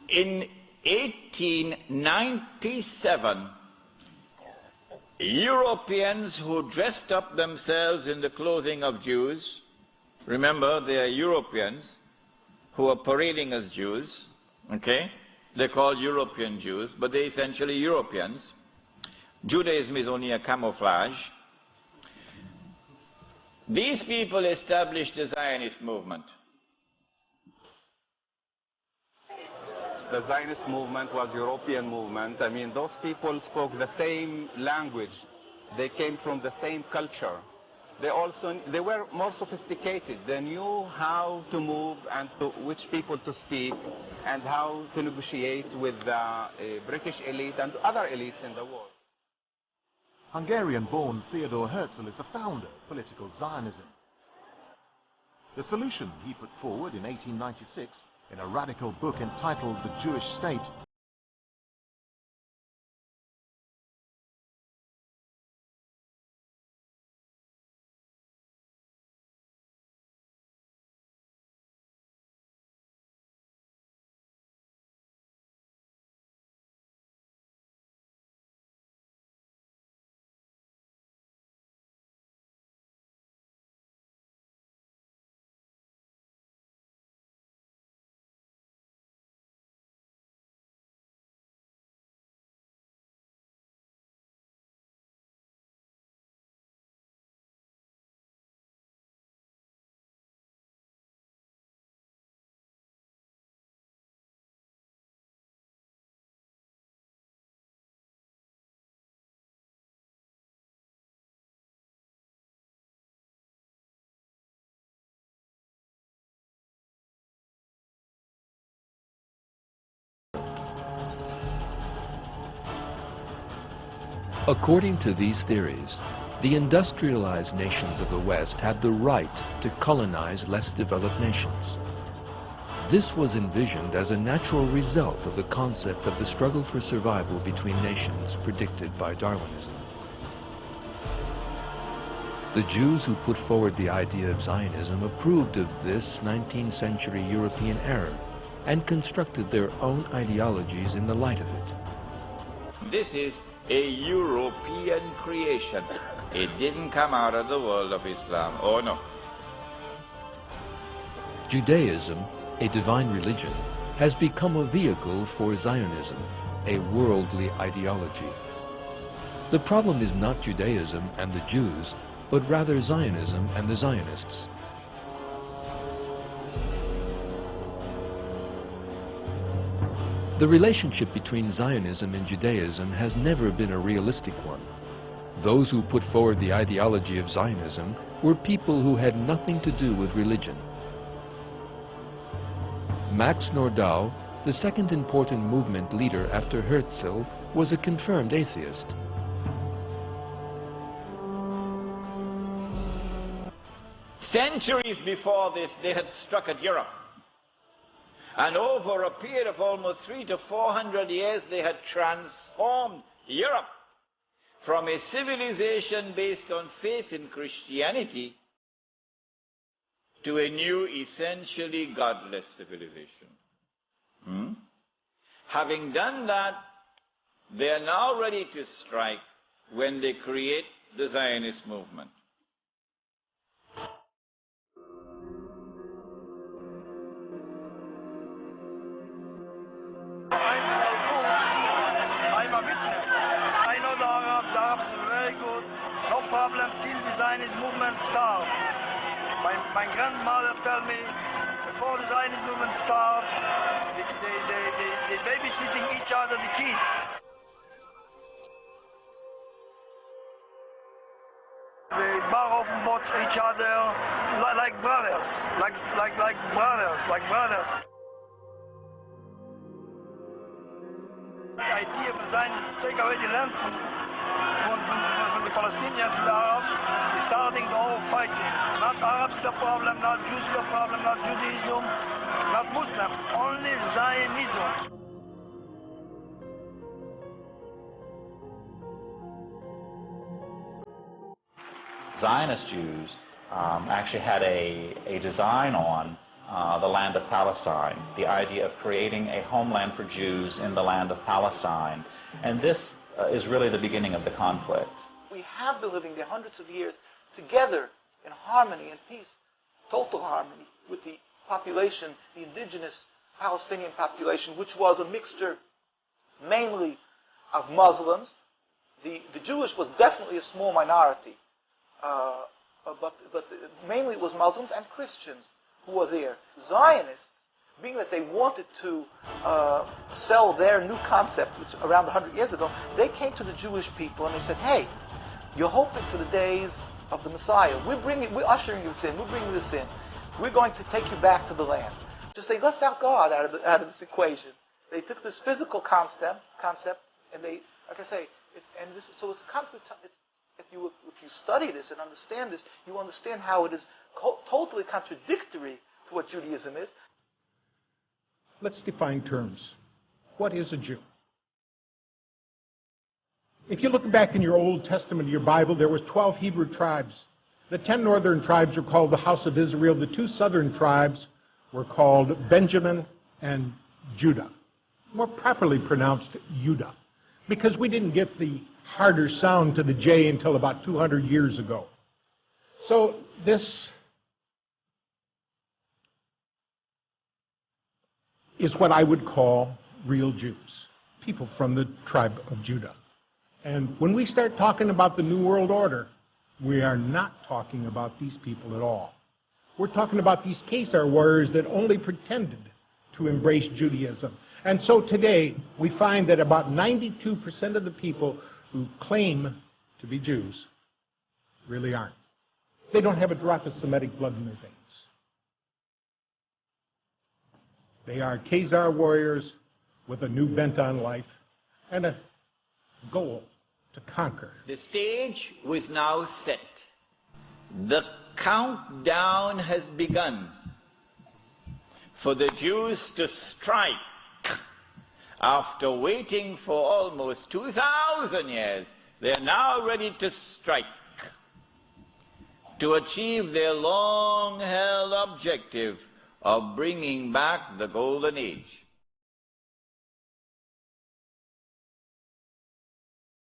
In 1897, Europeans who dressed up themselves in the clothing of Jews, remember they are Europeans who are parading as Jews, okay? They're called European Jews, but they're essentially Europeans. Judaism is only a camouflage. These people established the Zionist movement. The Zionist movement was a European movement. I mean, those people spoke the same language. They came from the same culture. They were more sophisticated. They knew how to move and to which people to speak and how to negotiate with the British elite and other elites in the world. Hungarian-born Theodor Herzl is the founder of political Zionism. The solution he put forward in 1896 in a radical book entitled The Jewish State According to these theories, the industrialized nations of the West had the right to colonize less developed nations. This was envisioned as a natural result of the concept of the struggle for survival between nations predicted by Darwinism. The Jews who put forward the idea of Zionism approved of this 19th century European error and constructed their own ideologies in the light of it. This is a European creation. It didn't come out of the world of Islam. Oh no. Judaism, a divine religion, has become a vehicle for Zionism, a worldly ideology. The problem is not Judaism and the Jews, but rather Zionism and the Zionists. The relationship between Zionism and Judaism has never been a realistic one. Those who put forward the ideology of Zionism were people who had nothing to do with religion. Max Nordau, the second important movement leader after Herzl, was a confirmed atheist. Centuries before this, they had struck at Europe. And over a period of almost 300 to 400 years, they had transformed Europe from a civilization based on faith in Christianity to a new, essentially godless civilization. Having done that, they are now ready to strike when they create the Zionist movement. Problem till the Zionist movement start. My grandmother tell me before the Zionist movement start, they babysitting each other, the kids. They bar off and watch each other like brothers, like brothers. The idea of the Zionists take away the land from the Palestinians, from the Arabs, is starting the whole fighting. Not Arabs the problem, not Jews the problem, not Judaism, not Muslim, only Zionism. Zionist Jews actually had a design on the land of Palestine, the idea of creating a homeland for Jews in the land of Palestine. And this is really the beginning of the conflict. We have been living there hundreds of years together in harmony and peace, total harmony with the population, the indigenous Palestinian population, which was a mixture mainly of Muslims. The Jewish was definitely a small minority, but mainly it was Muslims and Christians who were there. Zionists, being that they wanted to sell their new concept, which around 100 years ago, they came to the Jewish people and they said, hey, you're hoping for the days of the Messiah. We're ushering this in. We're bringing this in. We're going to take you back to the land. Just they left out God out of this equation. They took this physical concept, and they, like I say, it's a concept. If you study this and understand this, you understand how it is totally contradictory to what Judaism is. Let's define terms. What is a Jew? If you look back in your Old Testament, your Bible, there was 12 Hebrew tribes. The 10 northern tribes were called the house of Israel. The 2 southern tribes were called Benjamin and Judah. More properly pronounced Judah, because we didn't get the harder sound to the J until about 200 years ago. So this is what I would call real Jews, people from the tribe of Judah. And when we start talking about the New World Order, we are not talking about these people at all. We're talking about these Khazar warriors that only pretended to embrace Judaism. And so today, we find that about 92% of the people who claim to be Jews really aren't. They don't have a drop of Semitic blood in their veins. They are Khazar warriors with a new bent on life and a goal to conquer. The stage was now set. The countdown has begun for the Jews to strike. After waiting for almost 2,000 years, they are now ready to strike to achieve their long-held objective of bringing back the Golden Age.